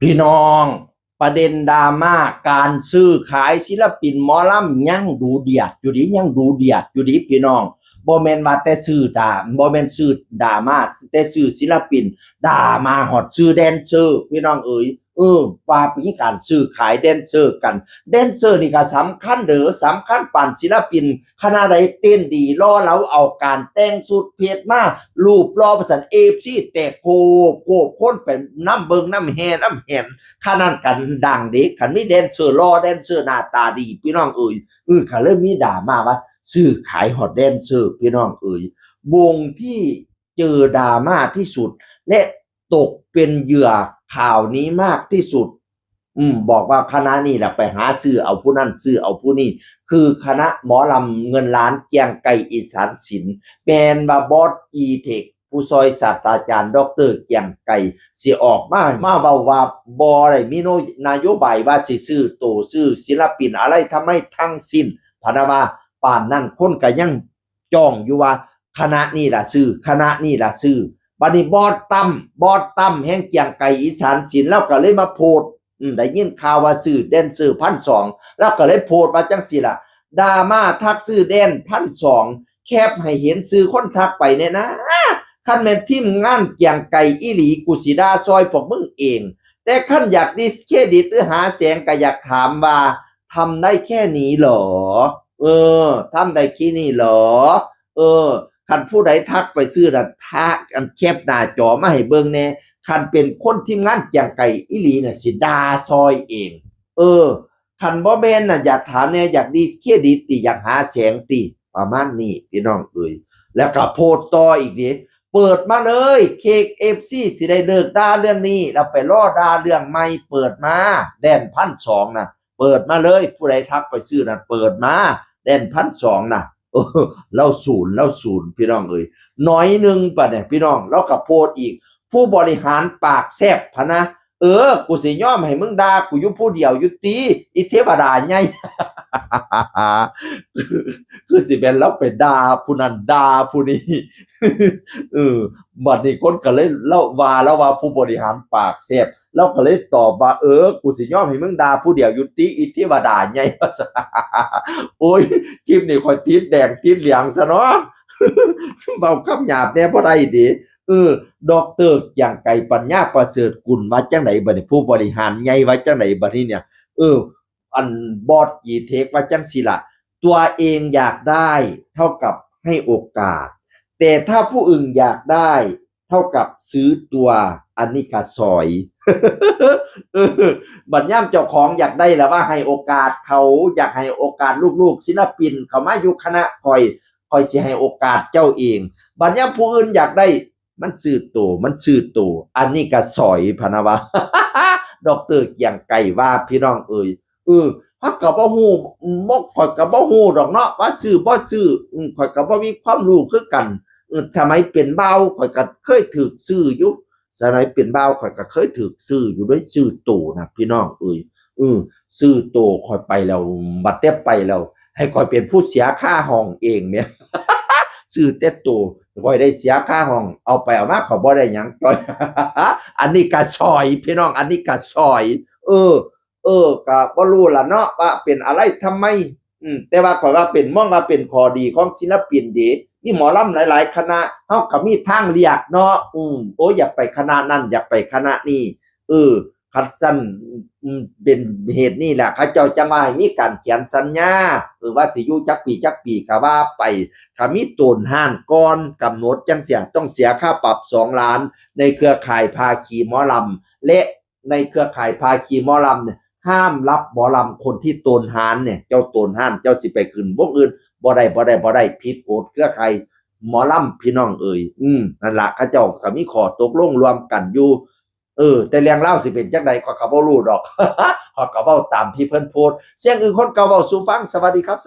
พี่น้องประเด็นดราม่าการซื้อขายศิลปินหมอลำยังดูเดือดอยู่ดิยังดูเดือดอยู่ดิพี่น้องบ่แม่นว่าแต่ซื้อบ่แม่นซื้อดราม่าแต่ซื้อศิลปินดราม่าฮอดซื้อแดนเซอร์พี่น้องเอ๋ยว่ามีการซื้อขายแดนเซอร์กันแดนเซอร์นี่ก็สำคัญเด้อสำคัญปานศิลปินคณะใดเต้นดีรอเราเอาการแต่งสุดเพชรมารูปรอประสันFCแต่โคคนเป็นน้ำเบิงน้ำแห่น้ำแห่นขนาดกันดังเด็กคันมีแดนเซอร์รอแดนเซอร์หน้าตาดีพี่น้องเอ๋ยก็เริ่มมีดราม่าว่าซื้อขายฮอตแดนเซอร์พี่น้องเอ๋ยวงที่เจอดราม่าที่สุดและตกเป็นเหยื่อข่าวนี้มากที่สุดบอกว่าคณะนี้แหละไปหาซื้อเอาผู้นั้นซื้อเอาผู้นี้คือคณะหมอลำเงินล้านเกียงไก่อีสานศิลป์แมนบาบอสอีเทคผู้ซอยศาสตราจารย์ดรเกียงไก่สิออกมาเบาว่าบอได้มีนโยบายว่าสิซื้อโตซื้อศิลปินอะไรทำให้ทั้งสิ้นพนาว่าป่านนั้นคนก็ยังจ้องอยู่ว่าคณะนี้ล่ะซื้อคณะนี้ล่ะซื้อบัดนี้บอสตั้มแห่งเกียงไก่อีสานศิลป์แล้วก็เลยมาโพสต์ได้ยินข่าวว่าซื้อแดนซื้อ1,200แล้วก็เลยโพสต์ว่าจังซี่ล่ะดราม่าทักซื้อแดน1,200แคบให้เห็นซื้อคนทักไปเนี่ยนะคันแม่นทีมงานเกียงไก่อีหลีกูสิด่าซอยพวกมึงเองแต่คันอยากดิสเครดิตหรือหาแสงก็อยากถามว่าทำได้แค่นี้เหรอทำได้แค่นี้เหรอคันผู้ใดทักไปซื้อน่ะทักอันแคปหน้าจอมาให้เบิ่งแน่คันเป็นคนทีมงานเกียงไก่อีหลีน่ะสิด่าซอยเองคันบ่แม่นน่ะอยากถามแน่อยากดิสเครดิตติอยากหาแสงติประมาณนี้พี่น้องเอ๋ยแล้วก็โพสต์ต่ออีกดิเปิดมาเลยเค้ก FC สิได้เลิกด่าเรื่องนี้แล้วไปรอด่าเรื่องใหม่เปิดมาแดน1,200น่ะเปิดมาเลยผู้ใดทักไปซื้อน่ะเปิดมาแดน1,200น่ะเราศูนย์พี่น้องเอ้ยน้อยนึงปะเนี่ยพี่น้องแล้วก็โพสต์อีกผู้บริหารปากแซ่บพะนะกูสิยอมให้มึงด่ากูอยู่ผู้เดียวอยู่ติอีเทวดาใหญ่ คือสิเป็นแล้วไปด่าผู้นั้นด่าผู้นี้ บัดนี้คนก็เลยเล่าว่าผู้บริหารปากแซ่บเราก็เลยตอบว่ากูสิยอมให้มึงด่าผู้เดียวอยู่ติอีเทวดาใหญ่ โอ้ยคลิปนี้ค่อยติดแดงติดเหลืองซะเนาะ เว้าคำหยาบแน่บ่ได้ดิดอกเตอร์อย่างไก่ปัญญาประเสริฐกุลว่าจังไดบัดนี้ผู้บริหารใหญ่ว่าจังไดบัดนี้เนี่ยอันบอสกีเทคว่าจังซี่ล่ะตัวเองอยากได้เท่ากับให้โอกาสแต่ถ้าผู้อื่นอยากได้เท่ากับซื้อตัวอันนี้ก็สอย บัดย่ำเจ้าของอยากได้แล้วว่าให้โอกาสเขาอยากให้โอกาสลูกๆศิลปินเขามาอยู่คณะคอยสิให้โอกาสเจ้าเองบัดย่ำผู้อื่นอยากได้มันซื้อตัวอันนี้ก็สอยพะนะวะ ดอกเตอร์เกียงไก่ว่าพี่น้องเอ่ยฮักก็บ่ฮู้ข้อยก็บ่ฮู้ดอกเนาะว่าซื้อบ่ซื้อข้อยก็บ่มีความรู้คือกันสมัยเป็นบ่าวข้อยก็เคยถูกซื้ออยู่สมัยเป็นบ่าวข้อยก็เคยถูกซื้ออยู่ด้วยซื้อตัวนะพี่น้องเอ่ยซื้อตัวข้อยไปแล้วบัดแต่ไปแล้วให้ข้อยเป็นผู้เสียค่าห้องเองแหม ซื้อแต่ตัวข้อยได้เสียค่าห้องเอาไปเอามาข้อยบ่ได้หยังจ้อย อันนี้ก็ซอยพี่น้องอันนี้ก็ซอยก็บ่รู้ล่ะเนาะว่าเป็นอะไรทำไมแต่ว่าข้อยว่าเป็นมองว่าเป็นข้อดีของศิลปินเด้มีหมอลำหลายๆคณะเฮาก็มีทางเลือกเนาะโอ้ยอยากไปคณะนั้นอยากไปคณะนี้คันซั่นเป็นเหตุนี้แหละเขาเจ้าจังว่าให้มีการเขียนสัญญาว่าสิอยู่จักปีก็ว่าไปถ้ามีโตนห้านก่อนกำหนดจังซี่ต้องเสียค่าปรับ2ล้านในเครือข่ายภาคีหมอลำและในเครือข่ายภาคีหมอลำเนี่ยห้ามรับหมอลำคนที่โตนห้านเนี่ยเจ้าโตนห้านเจ้าสิไปขึ้นวงอื่นบ่ได้ผิดกฎเครือข่ายหมอลำพี่น้องเอ่ยนั่นล่ะเขาเจ้าก็มีข้อตกลงรวมกันอยู่แต่เรื่องเล่าสิเป็นจังได๋ข้อยก็บ่รู้ดอก ข้อยก็เว้าตามที่เพิ่นโพสต์เสียงอื่นคนก็เว้าสู่ฟังสวัสดีครับ